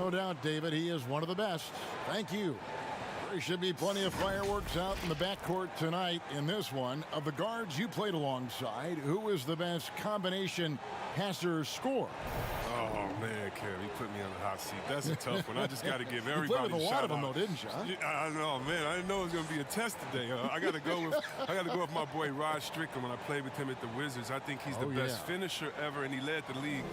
No doubt, David. He is one of the best. Thank you. There should be plenty of fireworks out in the backcourt tonight in this one. Of the guards you played alongside, who is the best combination passer scorer? Oh, man, Kev, he put me on the hot seat. That's a tough one. I just got to give everybody you played with a lot shout of them, out. though, didn't you? Huh? I know, man. I didn't know it was going to be a test today. I got to go with my boy Rod Strickland when I played with him at the Wizards. I think he's the best finisher ever, and he led the league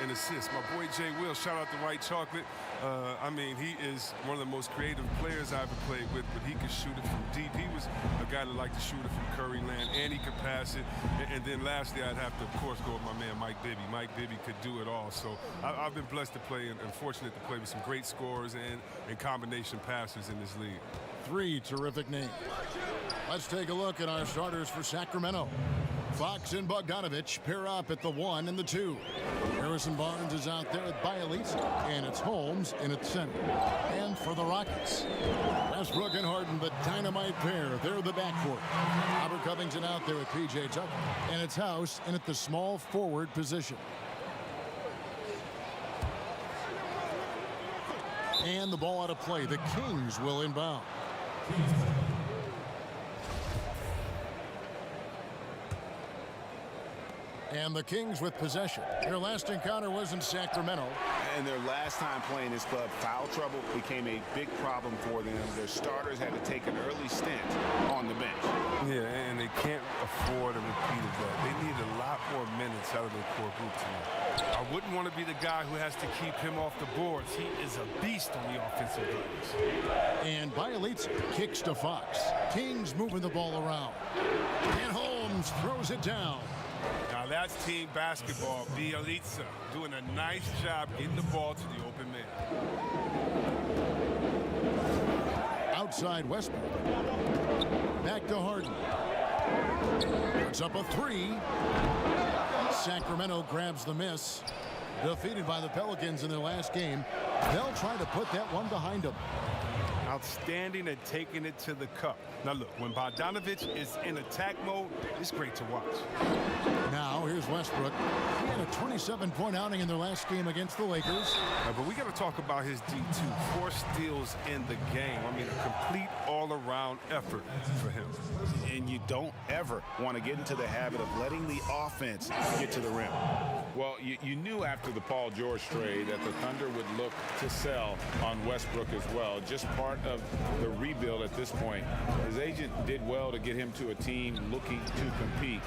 in assists. My boy Jay Will, shout out to White Chocolate. I mean, he is one of the most creative players I ever played with, but he could shoot it from deep. He was a guy that liked to shoot it from Curry land, and he could pass it. And then lastly, I'd have to, of course, go with my man Mike Bibby. Mike Bibby could do it all. So I've been blessed to play and fortunate to play with some great scorers and combination passers in this league. Three terrific names. Let's take a look at our starters for Sacramento. Fox and Bogdanovich pair up at the 1 and the 2. Harrison Barnes is out there at Bialys, and it's Holmes in at center. And for the Rockets, Westbrook and Harden, the dynamite pair. They're the backcourt. Robert Covington out there at P.J. Tucker, and it's House in at the small forward position. And the ball out of play. The Kings will inbound. And the Kings with possession. Their last encounter was in Sacramento. And their last time playing this club, foul trouble became a big problem for them. Their starters had to take an early stint on the bench. Yeah, and they can't afford a repeat of that. They need a lot more minutes out of their core group tonight. I wouldn't want to be the guy who has to keep him off the boards. He is a beast on the offensive glass. And Bialys kicks to Fox. Kings moving the ball around. And Holmes throws it down. Now that's team basketball. Bielitsa doing a nice job getting the ball to the open man. Outside Westbrook. Back to Harden. Puts up a 3. Sacramento grabs the miss. Defeated by the Pelicans in their last game. They'll try to put that one behind them. Outstanding at taking it to the cup. Now look, when Bogdanovich is in attack mode, it's great to watch. Now here's Westbrook. He had a 27-point outing in their last game against the Lakers. But we got to talk about his D2. 4 steals in the game. I mean, a complete all-around effort for him. And you don't ever want to get into the habit of letting the offense get to the rim. Well, you knew after the Paul George trade that the Thunder would look to sell on Westbrook as well. Just part of the rebuild at this point. His agent did well to get him to a team looking to compete.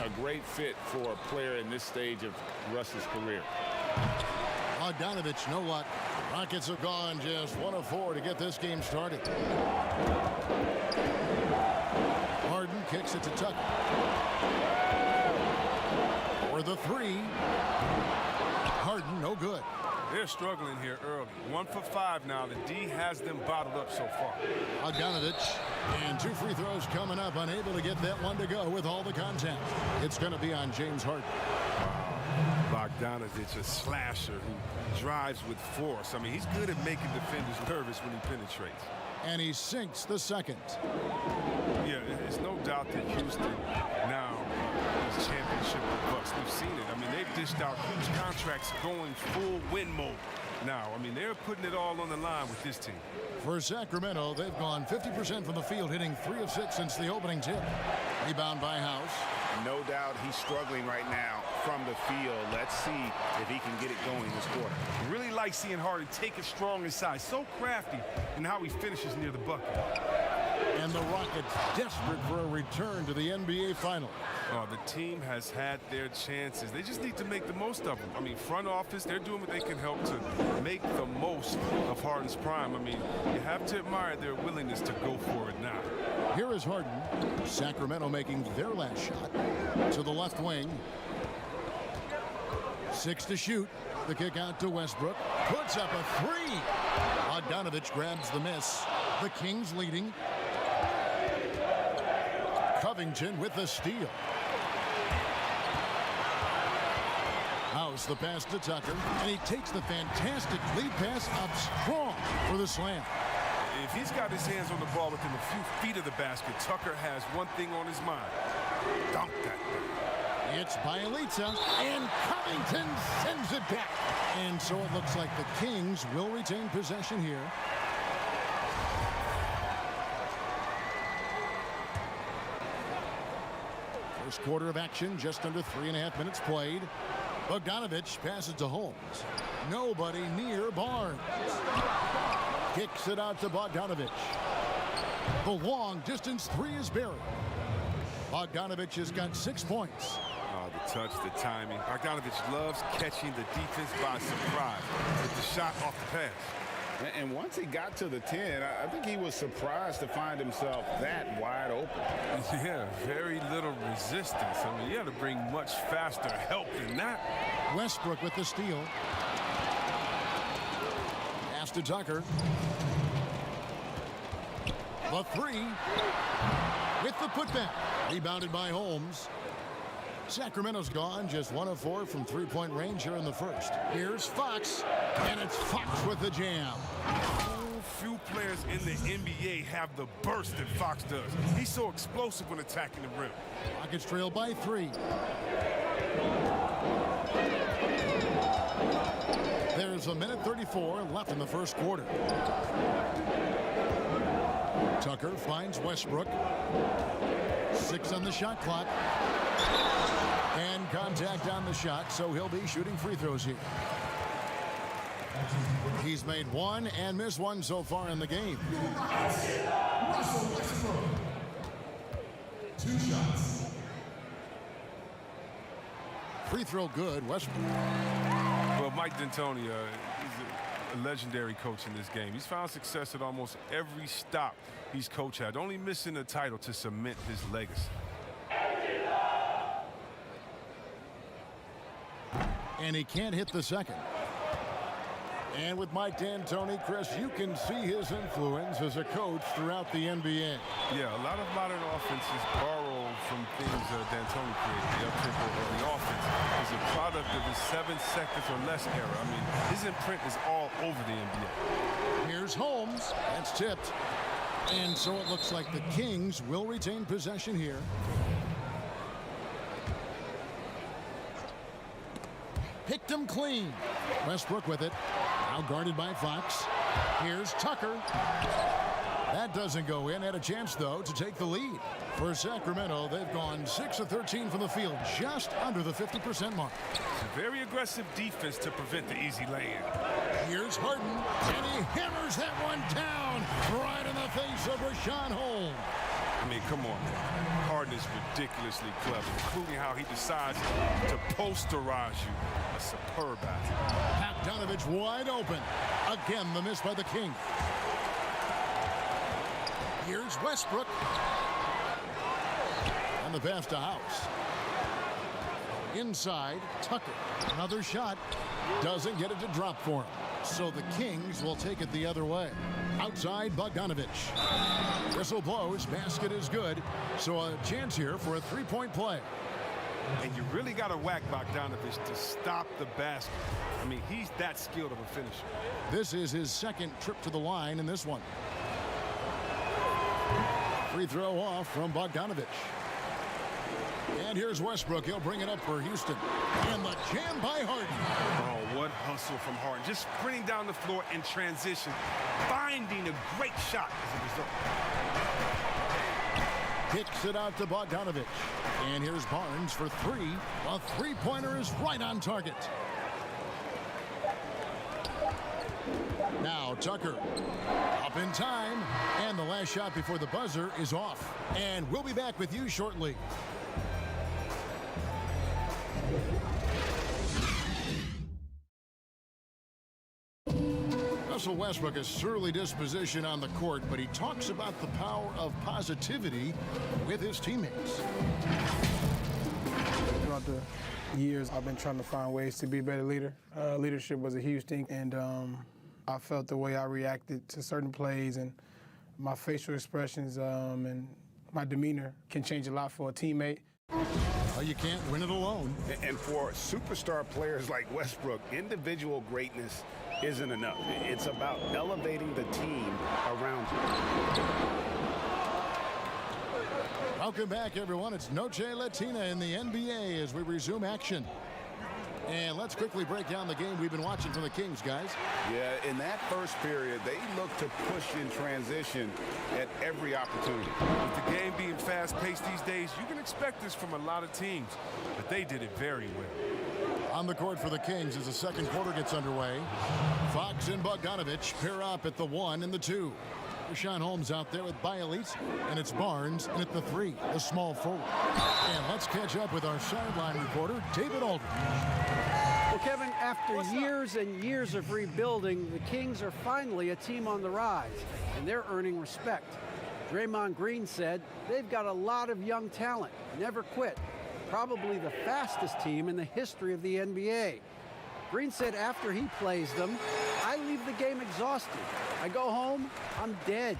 A great fit for a player in this stage of Russ's career. Bogdanovich, no luck. Rockets have gone just 1 of 4 to get this game started. Harden kicks it to Tucker. For the 3. Harden, no good. They're struggling here early. 1 for 5 now. The D has them bottled up so far. Bogdanovich, and 2 free throws coming up. Unable to get that one to go with all the contact. It's going to be on James Harden. Bogdanovich, a slasher who drives with force. I mean, he's good at making defenders nervous when he penetrates. And he sinks the second. Yeah, there's no doubt that Houston now is championship or bust. We've seen it. I mean, they've dished out huge contracts going full win mode now. I mean, they're putting it all on the line with this team. For Sacramento, they've gone 50% from the field, hitting 3 of 6 since the opening tip. Rebound by House. No doubt he's struggling right now from the field. Let's see if he can get it going this quarter. Really like seeing Harden take it strong inside. So crafty in how he finishes near the bucket. And the Rockets desperate for a return to the NBA Finals. Oh, the team has had their chances. They just need to make the most of them. I mean, front office, they're doing what they can help to make the most of Harden's prime. I mean, you have to admire their willingness to go for it now. Here is Harden. Sacramento making their last shot to the left wing. 6 to shoot. The kick out to Westbrook. Puts up a 3. Bogdanovich grabs the miss. The Kings leading. Covington with the steal. House the pass to Tucker, and he takes the fantastic lead pass up strong for the slam. If he's got his hands on the ball within a few feet of the basket, Tucker has one thing on his mind. Dunk that thing. It's Bielitsa, and Covington sends it back. And so it looks like the Kings will retain possession here. First quarter of action, just under 3.5 minutes played. Bogdanovich passes to Holmes. Nobody near Barnes. Kicks it out to Bogdanovich. The long distance three is buried. Bogdanovich has got 6 points. Oh, the touch, the timing. Bogdanovich loves catching the defense by surprise with the shot off the pass. And once he got to the 10, I think he was surprised to find himself that wide open. Yeah, very little resistance. I mean, you had to bring much faster help than that. Westbrook with the steal. Pass to Tucker. The three with the putback. Rebounded by Holmes. Sacramento's gone, just 1 of 4 from three-point range here in the first. Here's Fox, and it's Fox with the jam. Few players in the NBA have the burst that Fox does. He's so explosive when attacking the rim. Rockets trail by 3. There's 1:34 left in the first quarter. Tucker finds Westbrook. 6 on the shot clock. And contact on the shot, so he'll be shooting free throws here. He's made 1 and missed 1 so far in the game. Russell Westbrook. 2 shots. Free throw good, Westbrook. Well, Mike D'Antoni, he's a legendary coach in this game. He's found success at almost every stop he's coached at, only missing a title to cement his legacy. And he can't hit the second. And with Mike D'Antoni, Chris, you can see his influence as a coach throughout the NBA. Yeah, a lot of modern offenses borrow from things D'Antoni created. The up-tempo of the offense is a product of his 7 seconds or less era. I mean, his imprint is all over the NBA. Here's Holmes. That's tipped. And so it looks like the Kings will retain possession here. Picked him clean. Westbrook with it. Now guarded by Fox. Here's Tucker. That doesn't go in. Had a chance, though, to take the lead. For Sacramento, they've gone 6 of 13 from the field, just under the 50% mark. It's a very aggressive defense to prevent the easy lay-in. Here's Harden, and he hammers that one down right in the face of Rashawn Holmes. I mean, come on, man. Harden is ridiculously clever, including how he decides to posterize you. A superb athlete. Bogdanovich wide open. Again, the miss by the King. Here's Westbrook. And the pass to House. Inside, Tucker. Another shot. Doesn't get it to drop for him. So the Kings will take it the other way. Outside, Bogdanovich. Whistle blows. Basket is good. So a chance here for a three-point play. And you really got to whack Bogdanovich to stop the basket. I mean, he's that skilled of a finisher. This is his second trip to the line in this one. Free throw off from Bogdanovich. And here's Westbrook. He'll bring it up for Houston. And the jam by Harden. Oh, what hustle from Harden. Just sprinting down the floor in transition, finding a great shot as a result. Kicks it out to Bogdanovich. And here's Barnes for 3. A three-pointer is right on target. Now Tucker. Up in time. And the last shot before the buzzer is off. And we'll be back with you shortly. Russell Westbrook is surly disposition on the court, but he talks about the power of positivity with his teammates. Throughout the years, I've been trying to find ways to be a better leader. Leadership was a huge thing, and I felt the way I reacted to certain plays and my facial expressions and my demeanor can change a lot for a teammate. Well, you can't win it alone. And for superstar players like Westbrook, individual greatness isn't enough. It's about elevating the team around you. Welcome back, everyone. It's Noche Latina in the NBA as we resume action. And let's quickly break down the game we've been watching from the Kings, guys. Yeah, in that first period, they looked to push in transition at every opportunity. With the game being fast-paced these days, you can expect this from a lot of teams, but they did it very well. On the court for the Kings as the second quarter gets underway. Fox and Bogdanovich pair up at the 1 and the 2. Rashawn Holmes out there with Bialys, and it's Barnes, and at the 3, the small forward. And let's catch up with our sideline reporter, David Aldridge. Well, Kevin, after years and years of rebuilding, the Kings are finally a team on the rise, and they're earning respect. Draymond Green said they've got a lot of young talent, never quit, probably the fastest team in the history of the NBA. Green said after he plays them, I leave the game exhausted. I go home, I'm dead.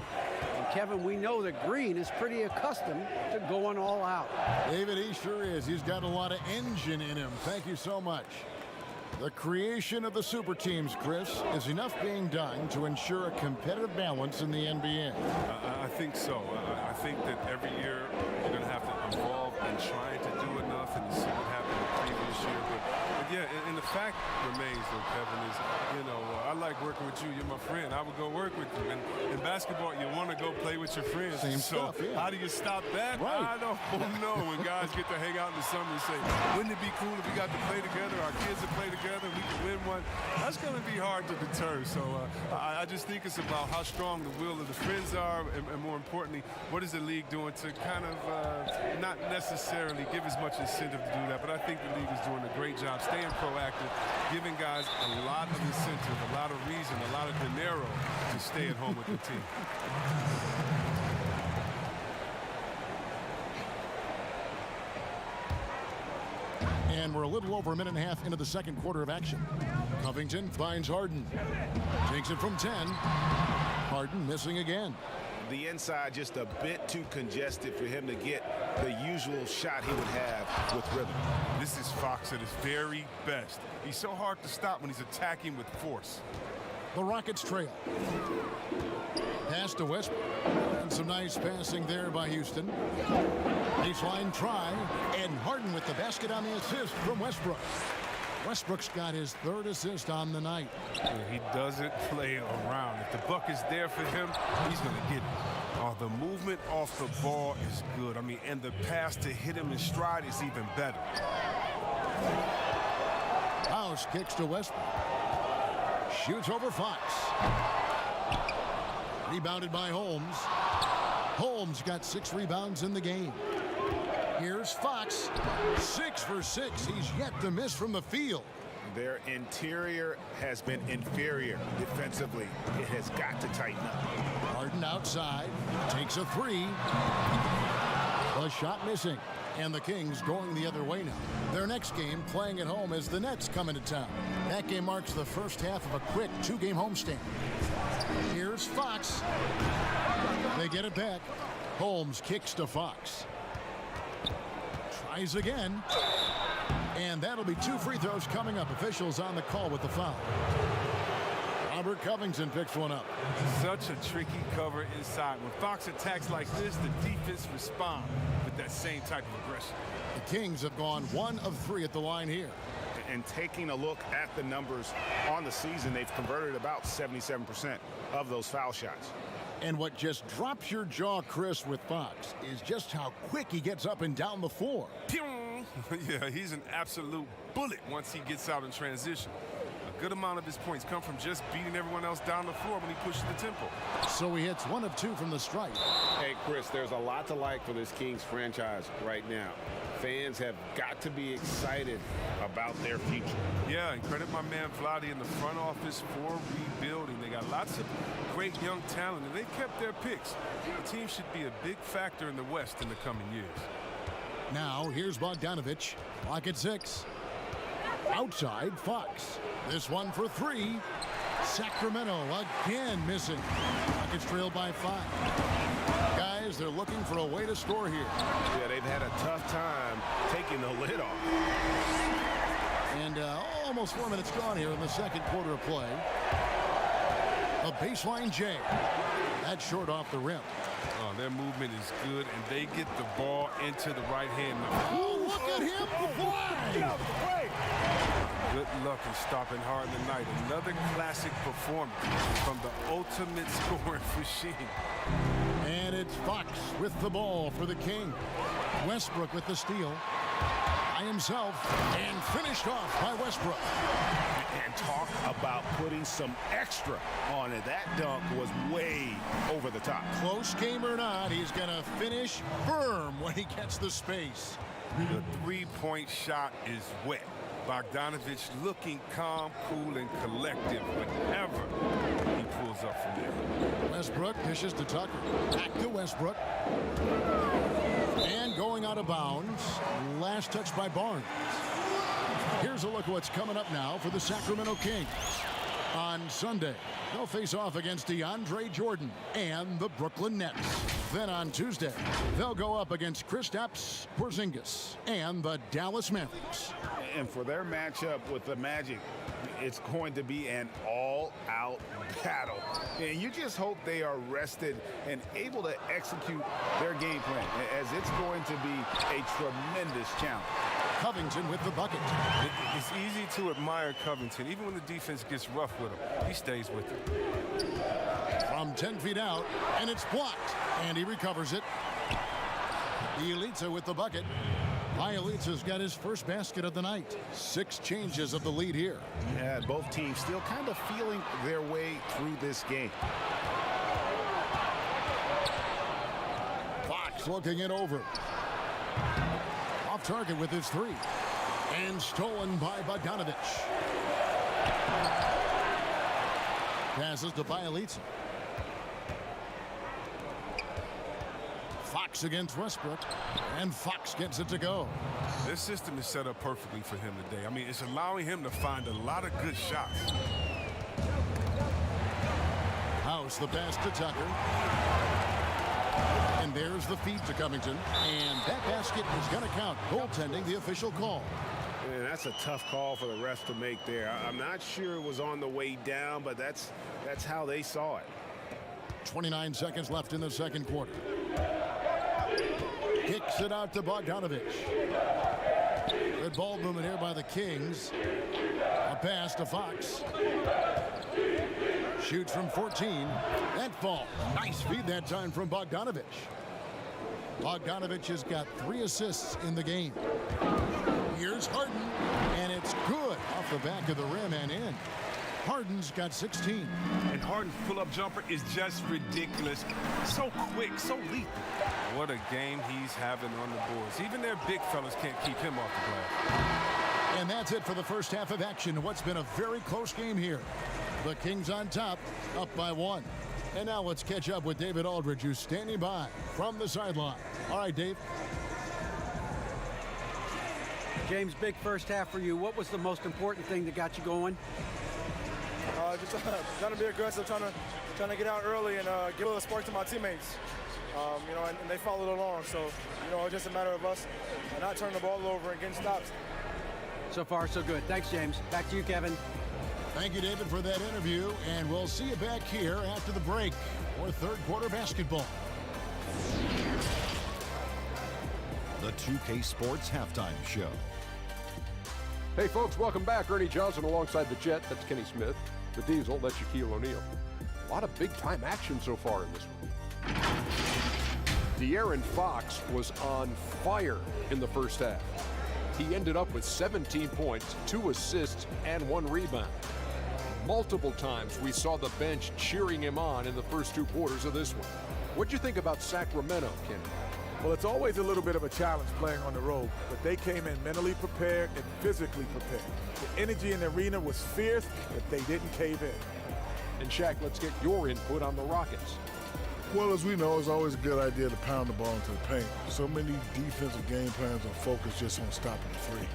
And Kevin, we know that Green is pretty accustomed to going all out. David, he sure is. He's got a lot of engine in him. Thank you so much. The creation of the super teams, Chris, is enough being done to ensure a competitive balance in the NBA. I think so. I think that every year you're going to have to evolve and try to do enough and see what happened the previous year. But yeah, and the fact remains, though, Kevin, is, I like working with you. You're my friend. I would go work with you. And in basketball, you want to go play with your friends. Same so stuff, yeah. How do you stop that? Right. I don't know. When guys get to hang out in the summer and say, wouldn't it be cool if we got to play together, our kids to play together, we could win one? That's going to be hard to deter. So I just think it's about how strong the will of the friends are, and more importantly, what is the league doing to kind of not necessarily give as much incentive to do that, but I think the league is doing a great job staying proactive, giving guys a lot of incentive, a lot of reason, a lot of dinero to stay at home with the team. And we're a little over a minute and a half into the second quarter of action. Covington finds Harden. Takes it from 10. Harden missing again. The inside just a bit too congested for him to get the usual shot he would have with rhythm. This is Fox at his very best. He's so hard to stop when he's attacking with force. The Rockets trail. Pass to Westbrook. And some nice passing there by Houston. Baseline try. And Harden with the basket on the assist from Westbrook. Westbrook's got his third assist on the night. Yeah, he doesn't play around. If the buck is there for him, he's going to get it. The movement off the ball is good. I mean, and the pass to hit him in stride is even better. House kicks to Westbrook. Shoots over Fox. Rebounded by Holmes. Holmes got 6 rebounds in the game. Here's Fox. 6 for 6. He's yet to miss from the field. Their interior has been inferior defensively. It has got to tighten up. Harden outside. Takes a 3. The shot missing. And the Kings going the other way now. Their next game playing at home as the Nets come into town. That game marks the first half of a quick 2-game homestand. Here's Fox. They get it back. Holmes kicks to Fox. Tries again. And that'll be 2 free throws coming up. Officials on the call with the foul. Robert Covington picks one up. Such a tricky cover inside. When Fox attacks like this, the defense responds with that same type of aggression. The Kings have gone 1 of 3 at the line here. And taking a look at the numbers on the season, they've converted about 77% of those foul shots. And what just drops your jaw, Chris, with Fox is just how quick he gets up and down the floor. Yeah, he's an absolute bullet once he gets out in transition. A good amount of his points come from just beating everyone else down the floor when he pushes the tempo. So he hits 1 of 2 from the stripe. Hey, Chris, there's a lot to like for this Kings franchise right now. Fans have got to be excited about their future. Yeah, and credit my man Vlade in the front office for rebuilding. They got lots of great young talent, and they've kept their picks. The team should be a big factor in the West in the coming years. Now, here's Bogdanovich. Clock at 6. Outside, Fox. This one for 3. Sacramento again missing. Rockets trailed by 5. Guys, they're looking for a way to score here. Yeah, they've had a tough time taking the lid off. And almost 4 minutes gone here in the second quarter of play. A baseline J. That's short off the rim. Oh, their movement is good, and they get the ball into the right hand. Oh, look at him fly! Good luck in stopping Harden tonight. Another classic performance from the ultimate scoring machine. And it's Fox with the ball for the King. Westbrook with the steal. By himself, and finished off by Westbrook. And talk about putting some extra on it. That dunk was way over the top. Close game or not, he's going to finish firm when he gets the space. The three-point shot is wet. Bogdanovich looking calm, cool, and collective whenever he pulls up from there. Westbrook dishes to Tucker. Back to Westbrook. And going out of bounds. Last touch by Barnes. Here's a look at what's coming up now for the Sacramento Kings. On Sunday, they'll face off against DeAndre Jordan and the Brooklyn Nets. Then on Tuesday, they'll go up against Kristaps Porzingis and the Dallas Mavericks. And for their matchup with the Magic, it's going to be an all-out battle. And you just hope they are rested and able to execute their game plan, as it's going to be a tremendous challenge. Covington with the bucket. It's easy to admire Covington. Even when the defense gets rough with him, he stays with it. From 10 feet out, and it's blocked. And he recovers it. Bielitsa with the bucket. Bielitsa's got his first basket of the night. 6 changes of the lead here. Yeah, both teams still kind of feeling their way through this game. Fox looking it over. Off target with his 3. And stolen by Bogdanovich. Passes to Bielitsa. Fox against Westbrook, and Fox gets it to go. This system is set up perfectly for him today. I mean, it's allowing him to find a lot of good shots. House the pass to Tucker. And there's the feed to Covington. And that basket is going to count. Goaltending, the official call. Man, that's a tough call for the refs to make there. I'm not sure it was on the way down, but that's how they saw it. 29 seconds left in the second quarter. Kicks it out to Bogdanovich. Good ball movement here by the Kings. A pass to Fox. Shoots from 14. That fall. Nice feed that time from Bogdanovich. Bogdanovich has got 3 assists in the game. Here's Harden, and it's good off the back of the rim and in. Harden's got 16. And Harden's pull-up jumper is just ridiculous. So quick, so lethal. What a game he's having on the boards. Even their big fellas can't keep him off the glass. And that's it for the first half of action. What's been a very close game here. The Kings on top, up by 1. And now let's catch up with David Aldridge, who's standing by from the sideline. All right, Dave. James, big first half for you. What was the most important thing that got you going? Just trying to be aggressive, trying to get out early and give a little spark to my teammates. And they followed along. So, it's just a matter of us not turning the ball over and getting stops. So far, so good. Thanks, James. Back to you, Kevin. Thank you, David, for that interview. And we'll see you back here after the break for third quarter basketball. The 2K Sports Halftime Show. Hey, folks, welcome back. Ernie Johnson alongside the Jet. That's Kenny Smith. The Diesel, that's Shaquille O'Neal. A lot of big-time action so far in this one. De'Aaron Fox was on fire in the first half. He ended up with 17 points, 2 assists, and 1 rebound. Multiple times we saw the bench cheering him on in the first 2 quarters of this one. What'd you think about Sacramento, Kenny? Well, it's always a little bit of a challenge playing on the road, but they came in mentally prepared and physically prepared. The energy in the arena was fierce, but they didn't cave in. And Shaq, let's get your input on the Rockets. Well, as we know, it's always a good idea to pound the ball into the paint. So many defensive game plans are focused just on stopping the 3.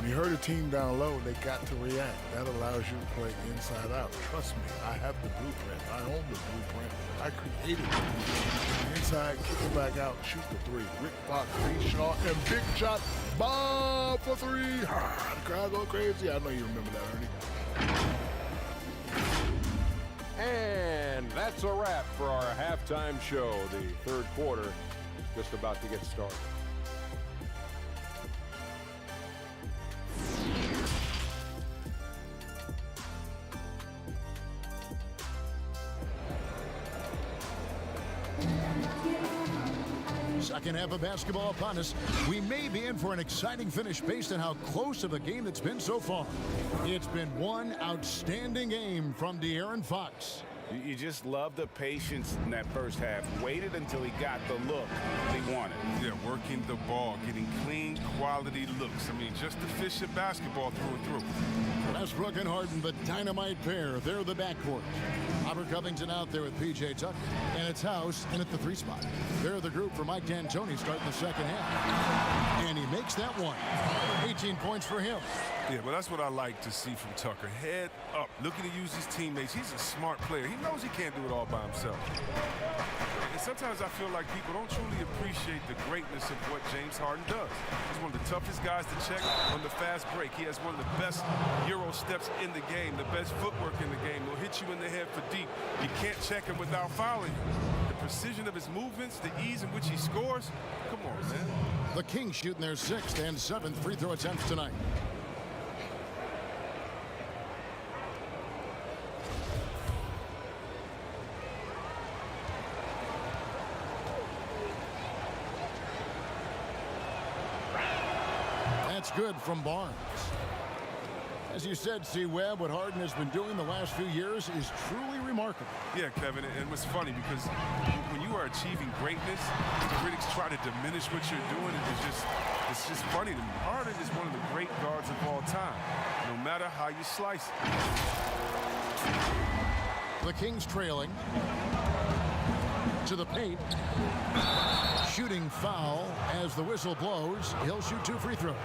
When you hurt a team down low, they got to react. That allows you to play inside out. Trust me, I have the blueprint. I own the blueprint. I created it. Inside, kick it back out, shoot the 3. Rick Fox, Lee Shaw, and big shot, Bob for 3. The crowd go crazy. I know you remember that, Ernie. And that's a wrap for our halftime show. The third quarter is just about to get started. Second half of basketball upon us. We may be in for an exciting finish based on how close of a game it's been so far. It's been one outstanding game from De'Aaron Fox. You just love the patience in that first half. Waited until he got the look he wanted. Yeah, working the ball, getting clean, quality looks. I mean, just efficient basketball through and through. Westbrook and Harden, the dynamite pair. They're the backcourt. Robert Covington out there with P.J. Tucker, and it's House in at the 3 spot. They're the group for Mike D'Antoni starting the second half. And he makes that one. 18 points for him. Yeah, well, that's what I like to see from Tucker. Head up, looking to use his teammates. He's a smart player. He knows he can't do it all by himself. And sometimes I feel like people don't truly appreciate the greatness of what James Harden does. He's one of the toughest guys to check on the fast break. He has one of the best Euro steps in the game, the best footwork in the game. He'll hit you in the head for deep. You can't check him without fouling you. The precision of his movements, the ease in which he scores. Come on, man. The Kings shooting their 6th and 7th free throw attempts tonight. That's good from Barnes. As you said, C. Webb, what Harden has been doing the last few years is truly remarkable. Yeah, Kevin, and what's funny, because when you are achieving greatness, critics try to diminish what you're doing, and it's just funny to me. Harden is one of the great guards of all time, no matter how you slice it. The Kings trailing to the paint. Shooting foul as the whistle blows. He'll shoot 2 free throws.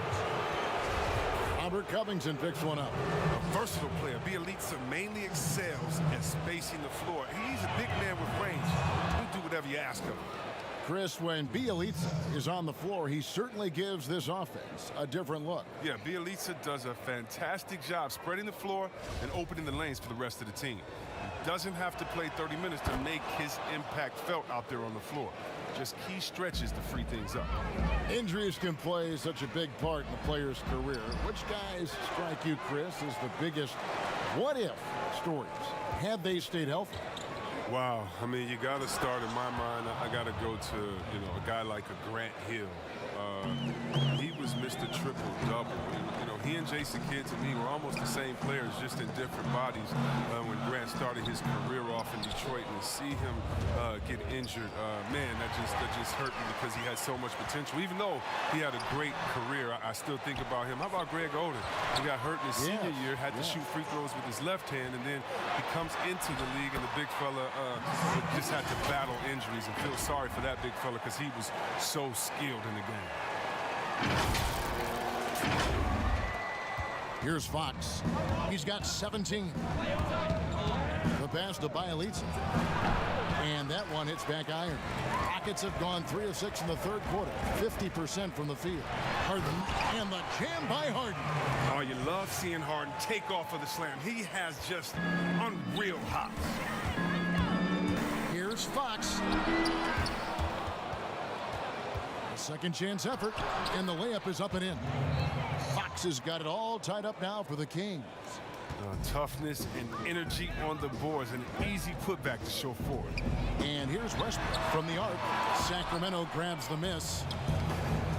Robert Covington picks one up. A versatile player. Bielitsa mainly excels at spacing the floor. He's a big man with range. He'll do whatever you ask of him. Chris, when Bielitsa is on the floor, he certainly gives this offense a different look. Yeah, Bielitsa does a fantastic job spreading the floor and opening the lanes for the rest of the team. He doesn't have to play 30 minutes to make his impact felt out there on the floor. Just key stretches to free things up. Injuries can play such a big part in a player's career. Which guys strike you, Chris, as the biggest what-if stories? Had they stayed healthy? Wow, I mean, you got to start, in my mind, I got to go to, a guy like a Grant Hill. He was Mr. Triple-Double. He and Jason Kidd, to me, were almost the same players, just in different bodies when Grant started his career off in Detroit. And to see him get injured, man, that just hurt me because he had so much potential. Even though he had a great career, I still think about him. How about Greg Oden? He got hurt in his senior year, had to shoot free throws with his left hand, and then he comes into the league, and the big fella just had to battle injuries, and feel sorry for that big fella because he was so skilled in the game. Here's Fox. He's got 17. The pass to Bielitsa. And that one hits back iron. Rockets have gone 3 of 6 in the third quarter. 50% from the field. Harden and the jam by Harden. Oh, you love seeing Harden take off of the slam. He has just unreal hops. Here's Fox. A second chance effort, and the layup is up and in. Fox has got it all tied up now for the Kings. Toughness and energy on the boards, an easy putback to show forward. And here's Westbrook from the arc. Sacramento grabs the miss.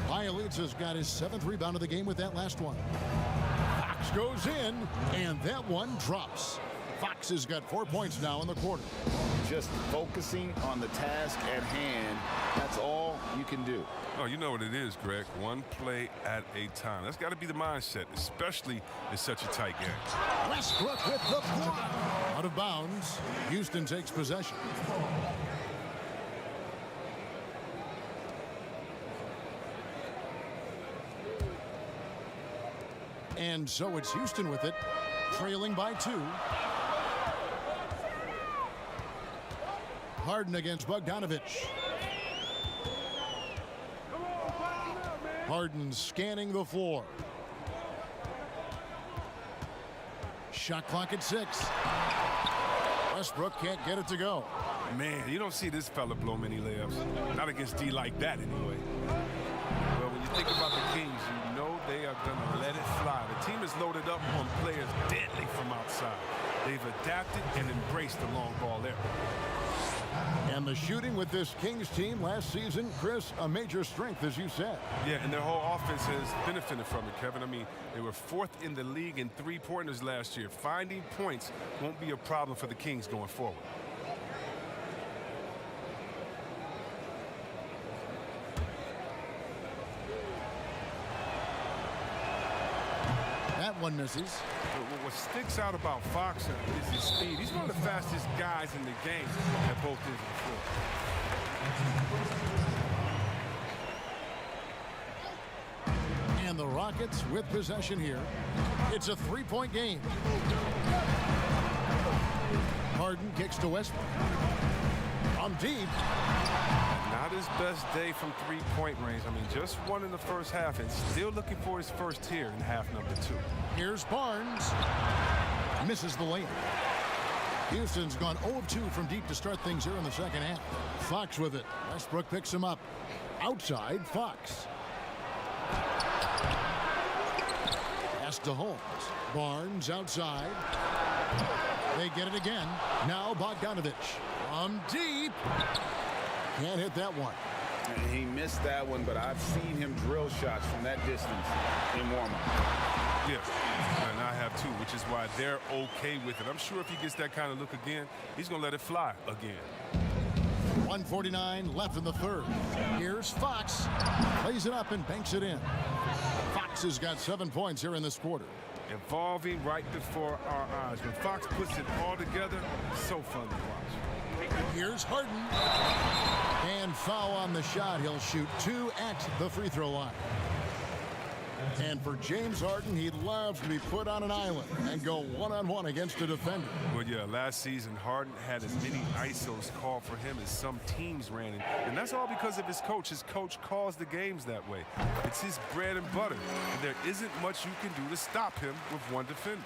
Bielitsa's got his 7th rebound of the game with that last one. Fox goes in, and that one drops. Fox has got 4 points now in the quarter. Just focusing on the task at hand, that's all you can do. Oh, you know what it is, Greg. One play at a time. That's got to be the mindset, especially in such a tight game. Westbrook with the block. Out of bounds. Houston takes possession. And so it's Houston with it, trailing by 2. Harden against Bogdanovich. Harden scanning the floor. Shot clock at 6. Westbrook can't get it to go. Man, you don't see this fella blow many layups. Not against D like that, anyway. Well, when you think about the Kings, you know they are going to let it fly. The team is loaded up on players deadly from outside. They've adapted and embraced the long ball era. And the shooting with this Kings team last season, Chris, a major strength, as you said. Yeah, and their whole offense has benefited from it, Kevin. I mean, they were 4th in the league in three-pointers last year. Finding points won't be a problem for the Kings going forward. That one misses. What sticks out about Fox is his speed. He's one of the fastest guys in the game at both ends of the floor. And the Rockets with possession here. It's a three-point game. Harden kicks to Westbrook. From deep. Not his best day from three-point range. I mean, just one in the first half and still looking for his first here in half number 2. Here's Barnes. Misses the layup. Houston's gone 0 of 2 from deep to start things here in the second half. Fox with it. Westbrook picks him up. Outside, Fox. Pass to Holmes. Barnes outside. They get it again. Now Bogdanovich. From deep. Can't hit that one. He missed that one, but I've seen him drill shots from that distance in warm-up. Yeah, and I have too, which is why they're okay with it. I'm sure if he gets that kind of look again, he's going to let it fly again. 1:49 left in the third. Here's Fox. Plays it up and banks it in. Fox has got 7 points here in this quarter. Evolving right before our eyes. When Fox puts it all together, so fun to watch. Here's Harden. And foul on the shot. He'll shoot 2 at the free throw line. And for James Harden, he loves to be put on an island and go one-on-one against a defender. Well, yeah, last season, Harden had as many ISOs called for him as some teams ran in. And that's all because of his coach. His coach calls the games that way. It's his bread and butter. And there isn't much you can do to stop him with one defender.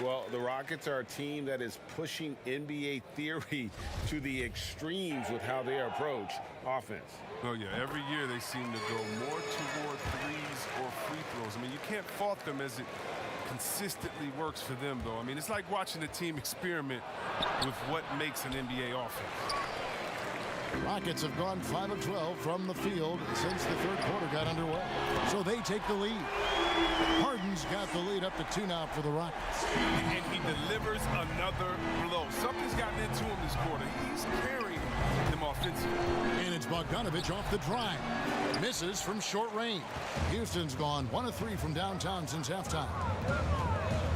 Well, the Rockets are a team that is pushing NBA theory to the extremes with how they approach offense. Oh, yeah, every year they seem to go more toward threes or free throws. I mean, you can't fault them as it consistently works for them, though. I mean, it's like watching a team experiment with what makes an NBA offense. Rockets have gone 5 of 12 from the field since the third quarter got underway. So they take the lead. Harden's got the lead up to 2 now for the Rockets. And he delivers another blow. Something's gotten into him this quarter. He's carrying them offensively. And it's Bogdanovich off the drive. Misses from short range. Houston's gone 1 of 3 from downtown since halftime.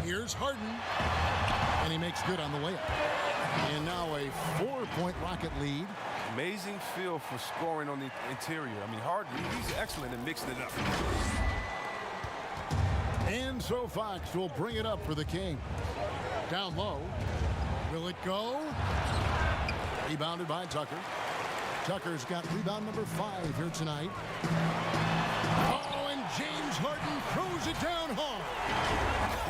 Here's Harden. And he makes good on the layup. And now a 4-point Rocket lead. Amazing feel for scoring on the interior. I mean, Harden, he's excellent at mixing it up. And so Fox will bring it up for the Kings. Down low. Will it go? Rebounded by Tucker. Tucker's got rebound number 5 here tonight. Oh, and James Harden throws it down hard.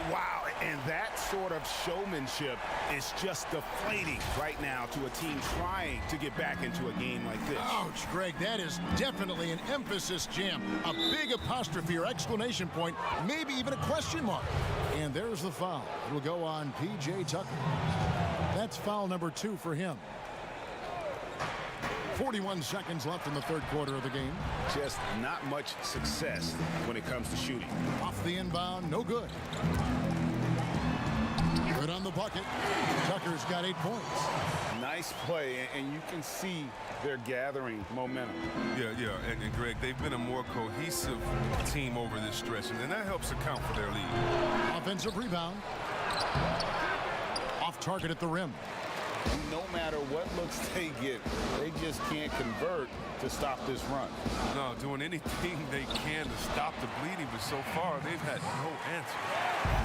Wow, and that sort of showmanship is just deflating right now to a team trying to get back into a game like this. Ouch, Greg, that is definitely an emphasis jam. A big apostrophe or exclamation point, maybe even a question mark. And there's the foul. It'll go on P.J. Tucker. That's foul number 2 for him. 41 seconds left in the third quarter of the game. Just not much success when it comes to shooting. Off the inbound, no good. Good on the bucket. Tucker's got 8 points. Nice play, and you can see they're gathering momentum. Yeah, and Greg, they've been a more cohesive team over this stretch, and that helps account for their lead. Offensive rebound. Off target at the rim. No matter what looks they get, they just can't convert to stop this run. No, doing anything they can to stop the bleeding, but so far they've had no answer.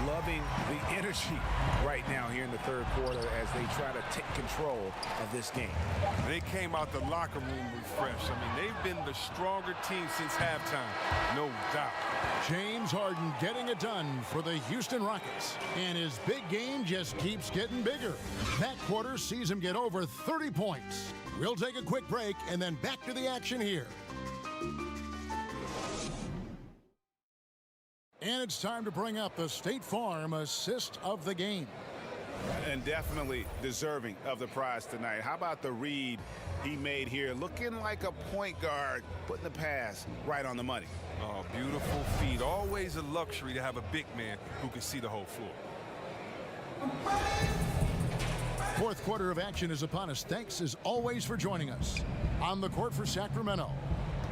Loving the energy right now here in the third quarter as they try to take control of this game. They came out the locker room refreshed. I mean, they've been the stronger team since halftime, no doubt. James Harden getting it done for the Houston Rockets. And his big game just keeps getting bigger. That quarter sees him get over 30 points. We'll take a quick break and then back to the action here. And it's time to bring up the State Farm assist of the game. And definitely deserving of the prize tonight. How about the read he made here? Looking like a point guard, putting the pass right on the money. Oh, beautiful feed. Always a luxury to have a big man who can see the whole floor. Fourth quarter of action is upon us. Thanks as always for joining us. On the court for Sacramento,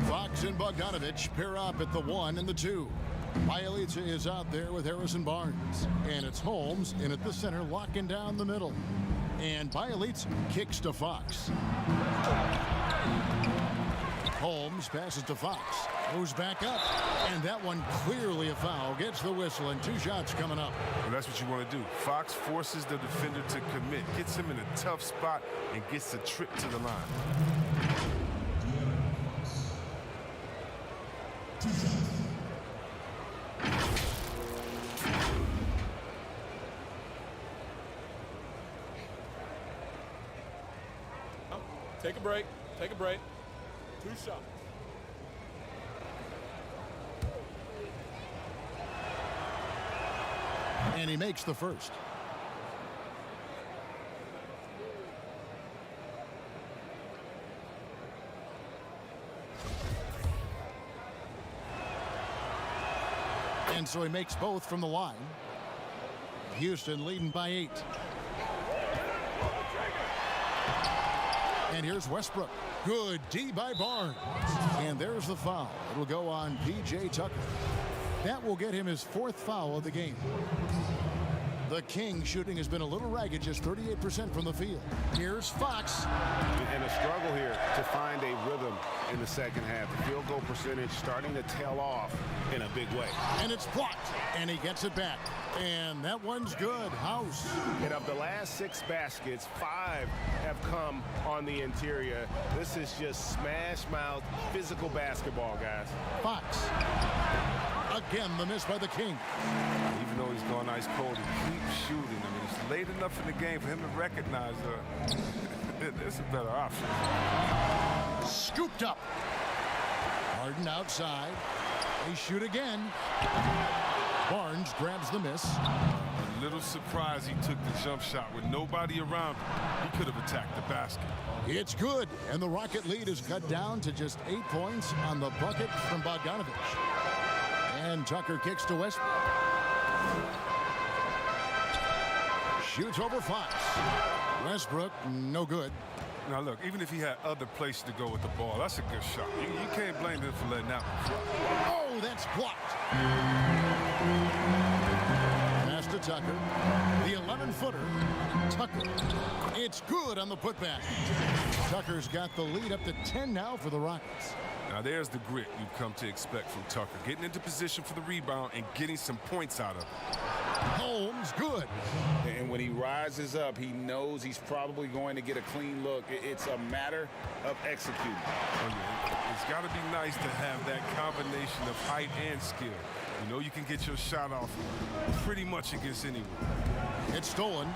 Fox and Bogdanovich pair up at the 1 and the 2. Bialica is out there with Harrison Barnes. And it's Holmes in at the center, locking down the middle. And Bialica kicks to Fox. Holmes passes to Fox. Moves back up. And that one clearly a foul. Gets the whistle and 2 shots coming up. Well, that's what you want to do. Fox forces the defender to commit. Gets him in a tough spot and gets the trip to the line. Take a break. Take a break. 2 shots. And he makes the first. And so he makes both from the line. Houston leading by 8. And here's Westbrook. Good D by Barnes. And there's the foul. It'll go on P.J. Tucker. That will get him his 4th foul of the game. The Kings shooting has been a little ragged, just 38% from the field. Here's Fox. And a struggle here to find a rhythm in the second half. The field goal percentage starting to tail off in a big way. And it's blocked. And he gets it back. And that one's good. House. And of the last 6 baskets, 5 have come on the interior. This is just smash mouth physical basketball, guys. Fox. Again, the miss by the King. Even though he's going ice cold, he keeps shooting. I mean, it's late enough in the game for him to recognize there's a better option. Scooped up. Harden outside. They shoot again. Barnes grabs the miss. A little surprised he took the jump shot with nobody around him. He could have attacked the basket. It's good, and the Rocket lead is cut down to just 8 points on the bucket from Bogdanovich. And Tucker kicks to Westbrook. Shoots over Fox. Westbrook, no good. Now look, even if he had other places to go with the ball, that's a good shot. You can't blame him for letting that one fly. Oh, that's blocked. Pass to Tucker. The 11-footer. Tucker. It's good on the putback. Tucker's got the lead up to 10 now for the Rockets. Now there's the grit you've come to expect from Tucker. Getting into position for the rebound and getting some points out of it. Holmes, good. And when he rises up, he knows he's probably going to get a clean look. It's a matter of executing. Oh, yeah. It's got to be nice to have that combination of height and skill. You know you can get your shot off pretty much against anyone. It's stolen.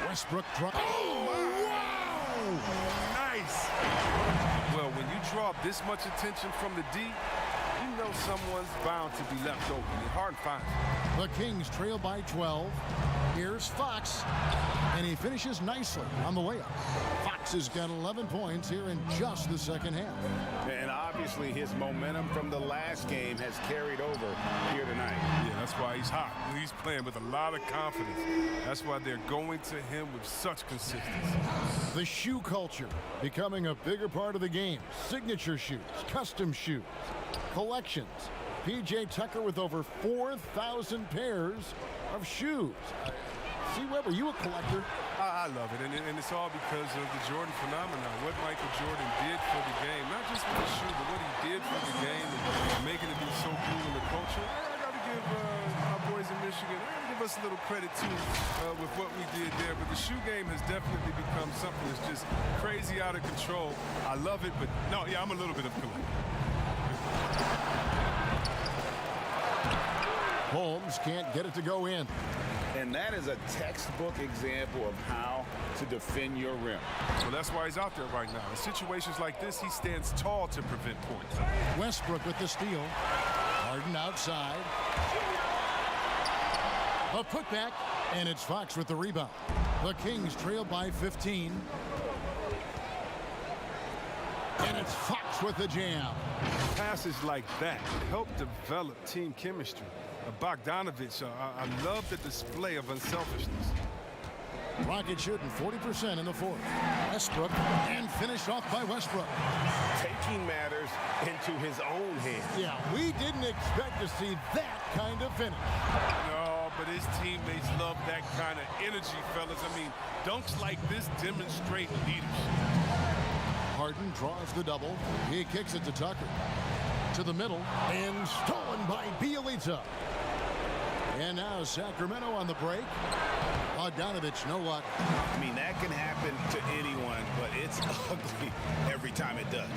Westbrook drop. Oh, wow! Nice. Well, when you draw this much attention from the D, you know someone's bound to be left open. It's hard to find. The Kings trail by 12. Here's Fox, and he finishes nicely on the layup. Fox has got 11 points here in just the second half. And obviously his momentum from the last game has carried over here tonight. Yeah, that's why he's hot. He's playing with a lot of confidence. That's why they're going to him with such consistency. The shoe culture becoming a bigger part of the game. Signature shoes, custom shoes, collections. P.J. Tucker with over 4,000 pairs of shoes. See, Webb, are you a collector? I love it, and it's all because of the Jordan phenomenon. What Michael Jordan did for the game, not just with the shoe, but what he did for the game and making it be so cool in the culture. I got to give my boys in Michigan, I got to give us a little credit, too, with what we did there. But the shoe game has definitely become something that's just crazy out of control. I love it, but no, yeah, I'm a little bit of a collector. Holmes can't get it to go in. And that is a textbook example of how to defend your rim. Well, that's why he's out there right now. In situations like this, he stands tall to prevent points. Westbrook with the steal. Harden outside. A putback, and it's Fox with the rebound. The Kings trail by 15. And it's Fox with the jam. Passes like that help develop team chemistry. Bogdanovich, I love the display of unselfishness. Rockets shooting 40% in the fourth. Westbrook, and finished off by Westbrook. Taking matters into his own hands. Yeah, we didn't expect to see that kind of finish. No, but his teammates love that kind of energy, fellas. I mean, dunks like this demonstrate leadership. Harden draws the double. He kicks it to Tucker. To the middle, and stolen by Bielitsa. And now Sacramento on the break. Bogdanovich, no luck. I mean, that can happen to anyone, but it's ugly every time it does.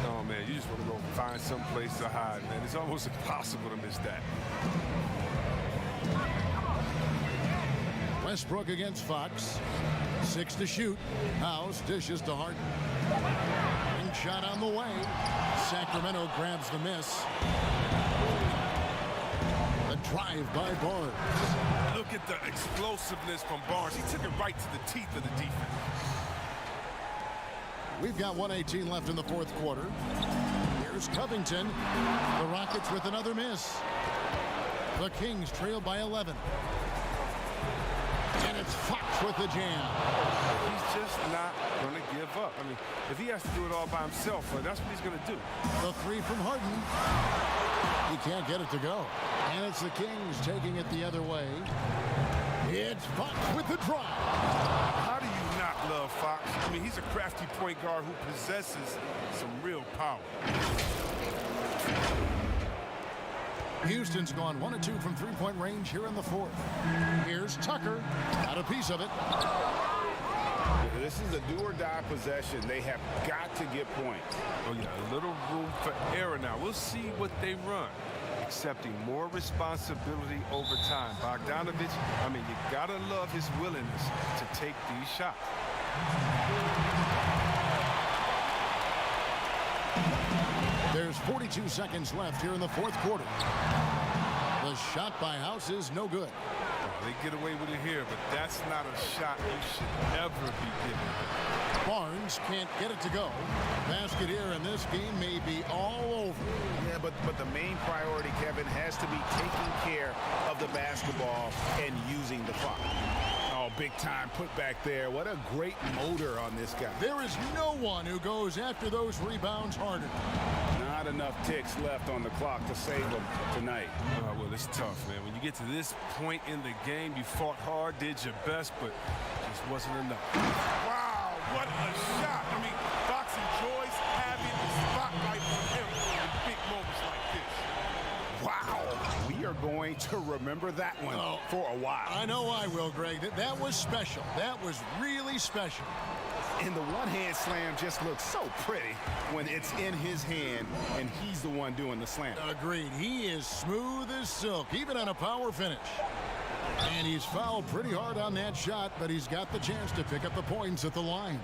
Oh, man, you just want to go find some place to hide, man. It's almost impossible to miss that. Westbrook against Fox. 6 to shoot. House dishes to Harden. And shot on the way. Sacramento grabs the miss. The drive by Barnes. Look at the explosiveness from Barnes. He took it right to the teeth of the defense. We've got 1:18 left in the fourth quarter. Here's Covington. The Rockets with another miss. The Kings trail by 11. And it's Fox with the jam. He's just not going to give up. I mean, if he has to do it all by himself, that's what he's going to do. The three from Harden. He can't get it to go. And it's the Kings taking it the other way. It's Fox with the drive. How do you not love Fox? I mean, he's a crafty point guard who possesses some real power. Houston's gone 1 of 2 from three-point range here in the fourth. Here's Tucker. Got a piece of it. This is a do-or-die possession. They have got to get points. Oh, yeah, a little room for error now. We'll see what they run. Accepting more responsibility over time. Bogdanovich, I mean, you got to love his willingness to take these shots. There's 42 seconds left here in the fourth quarter. The shot by House is no good. They get away with it here, but that's not a shot you should ever be given. Barnes can't get it to go. Basket here, and this game may be all over. Yeah, but the main priority, Kevin, has to be taking care of the basketball and using the clock. Oh, big time put back there. What a great motor on this guy. There is no one who goes after those rebounds harder. Not enough ticks left on the clock to save them tonight. Well, it's tough, man. When you get to this point in the game, you fought hard, did your best, but just wasn't enough. Wow, what a shot. I mean, Fox enjoys having the spotlight on him in big moments like this. Wow, we are going to remember that one for a while. I know I will, Greg. That was special. That was really special. And the one-hand slam just looks so pretty when it's in his hand and he's the one doing the slam. Agreed. He is smooth as silk, even on a power finish. And he's fouled pretty hard on that shot, but he's got the chance to pick up the points at the line.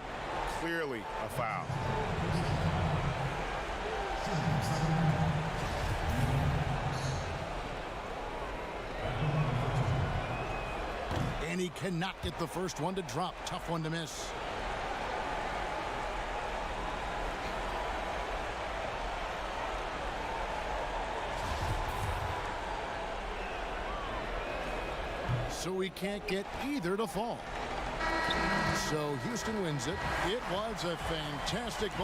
Clearly a foul. And he cannot get the first one to drop. Tough one to miss. So he can't get either to fall. So Houston wins it. It was a fantastic